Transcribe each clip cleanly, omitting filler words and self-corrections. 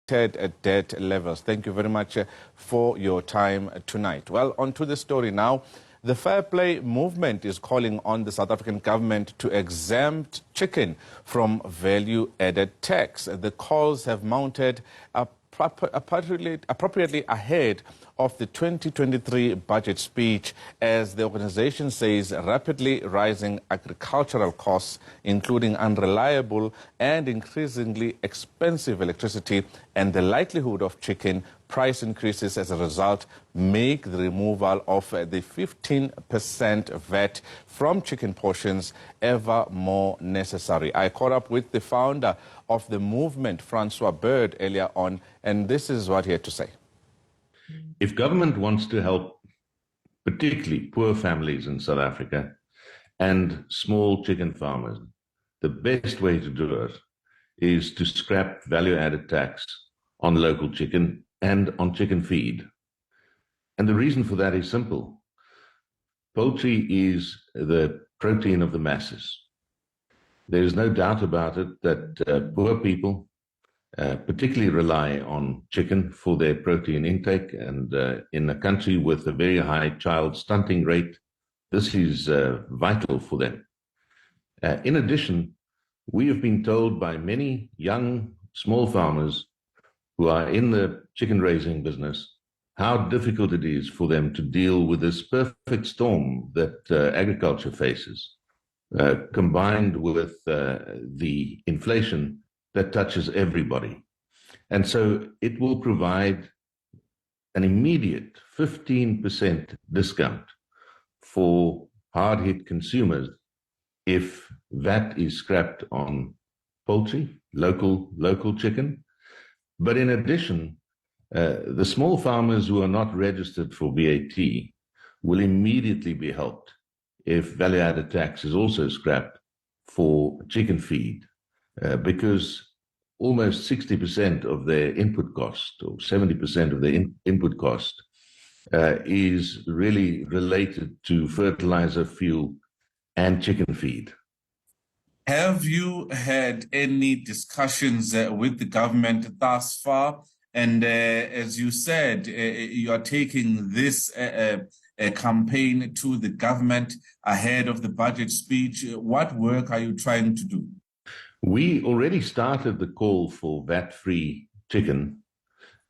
debt levels. Thank you very much for your time tonight. Well, on to the story now. The FairPlay movement is calling on the South African government to exempt chicken from value-added tax. The calls have mounted appropriately ahead of the 2023 budget speech, as the organization says rapidly rising agricultural costs, including unreliable and increasingly expensive electricity, and the likelihood of chicken price increases as a result, make the removal of the 15% VAT from chicken portions ever more necessary. I caught up with the founder of the movement, Francois Baird, earlier on, and this is what he had to say. If government wants to help particularly poor families in South Africa and small chicken farmers, the best way to do it is to scrap value-added tax on local chicken and on chicken feed. And the reason for that is simple. Poultry is the protein of the masses. There is no doubt about it that poor people particularly rely on chicken for their protein intake, and in a country with a very high child stunting rate, this is vital for them. In addition, we have been told by many young small farmers who are in the chicken raising business how difficult it is for them to deal with this perfect storm that agriculture faces, combined with the inflation that touches everybody. And so it will provide an immediate 15% discount for hard-hit consumers if VAT is scrapped on poultry, local chicken. But in addition, the small farmers who are not registered for VAT will immediately be helped if value-added tax is also scrapped for chicken feed, because almost 60% of their input cost, or 70% of their input cost, is really related to fertilizer, fuel, and chicken feed. Have you had any discussions with the government thus far? And as you said, you are taking this campaign to the government ahead of the budget speech. What work are you trying to do? We already started the call for VAT-free chicken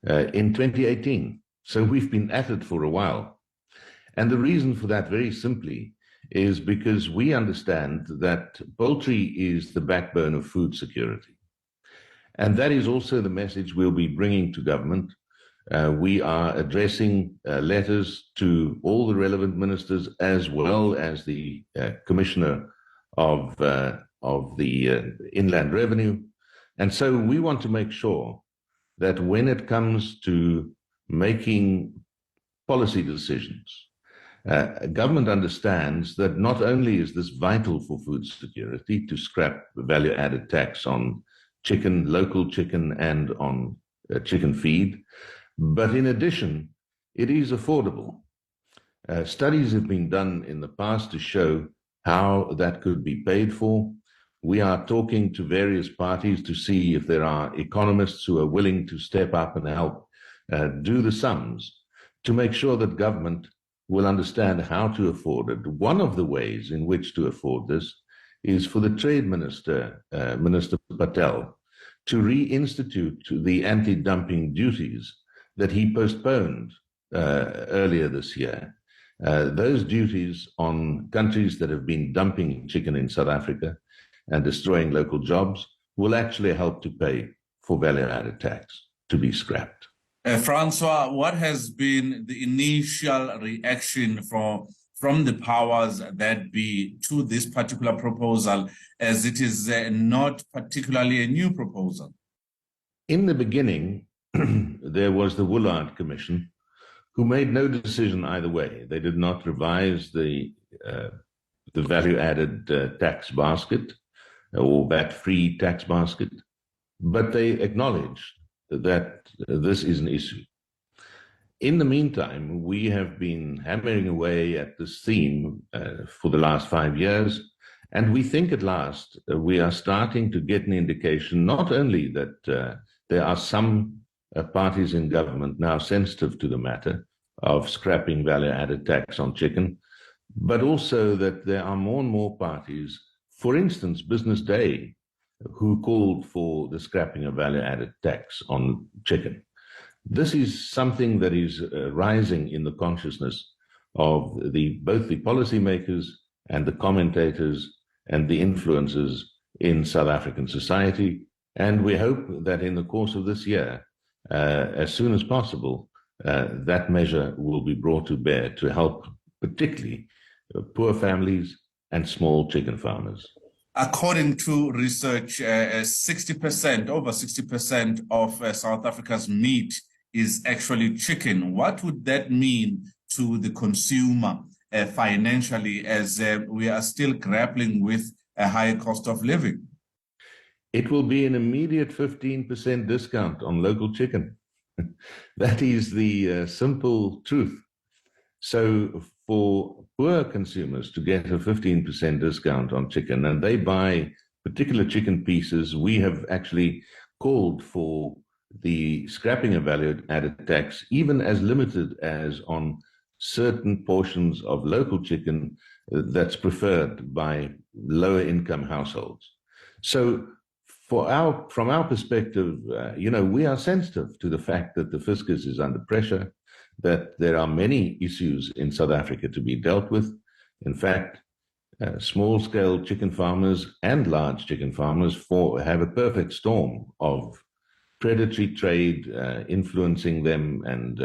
in 2018. So we've been at it for a while. And the reason for that, very simply, is because we understand that poultry is the backbone of food security. And that is also the message we'll be bringing to government. We are addressing letters to all the relevant ministers, as well as the Commissioner of the Inland Revenue. And so we want to make sure that when it comes to making policy decisions, government understands that not only is this vital for food security to scrap the value-added tax on chicken, local chicken, and on chicken feed, but in addition, it is affordable. Studies have been done in the past to show how that could be paid for. We are talking to various parties to see if there are economists who are willing to step up and help do the sums to make sure that government will understand how to afford it. One of the ways in which to afford this is for the Trade Minister, Minister Patel, to reinstitute the anti-dumping duties that he postponed earlier this year. Those duties on countries that have been dumping chicken in South Africa and destroying local jobs will actually help to pay for value-added tax to be scrapped. Francois, what has been the initial reaction from the powers that be to this particular proposal, as it is not particularly a new proposal? In the beginning, there was the Woolard Commission, who made no decision either way. They did not revise the value-added tax basket or VAT-free tax basket, but they acknowledged that this is an issue. In the meantime, we have been hammering away at this theme for the last 5 years, and we think at last we are starting to get an indication not only that there are some parties in government now sensitive to the matter of scrapping value-added tax on chicken, but also that there are more and more parties, for instance, Business Day, who called for the scrapping of value-added tax on chicken. This is something that is rising in the consciousness of both the policymakers and the commentators and the influencers in South African society. And we hope that in the course of this year, as soon as possible, that measure will be brought to bear to help particularly poor families and small chicken farmers. According to research, 60%, over 60% of South Africa's meat is actually chicken. What would that mean to the consumer financially, as we are still grappling with a high cost of living? It will be an immediate 15% discount on local chicken. That is the simple truth. So for poor consumers to get a 15% discount on chicken, and they buy particular chicken pieces, we have actually called for the scrapping of value-added tax, even as limited as on certain portions of local chicken that's preferred by lower-income households. So from our perspective, we are sensitive to the fact that the fiscus is under pressure, that there are many issues in South Africa to be dealt with. In fact, small-scale chicken farmers and large chicken farmers have a perfect storm of predatory trade influencing them and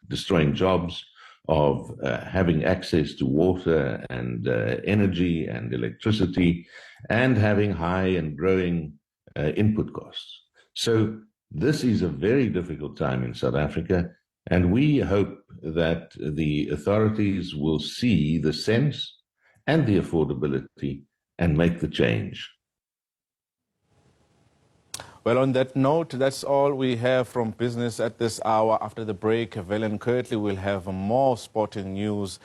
destroying jobs, of having access to water and energy and electricity, and having high and growing input costs. So this is a very difficult time in South Africa, and we hope that the authorities will see the sense and the affordability and make the change. Well, on that note, that's all we have from business at this hour. After the break, Velen Kirtley will have more sporting news.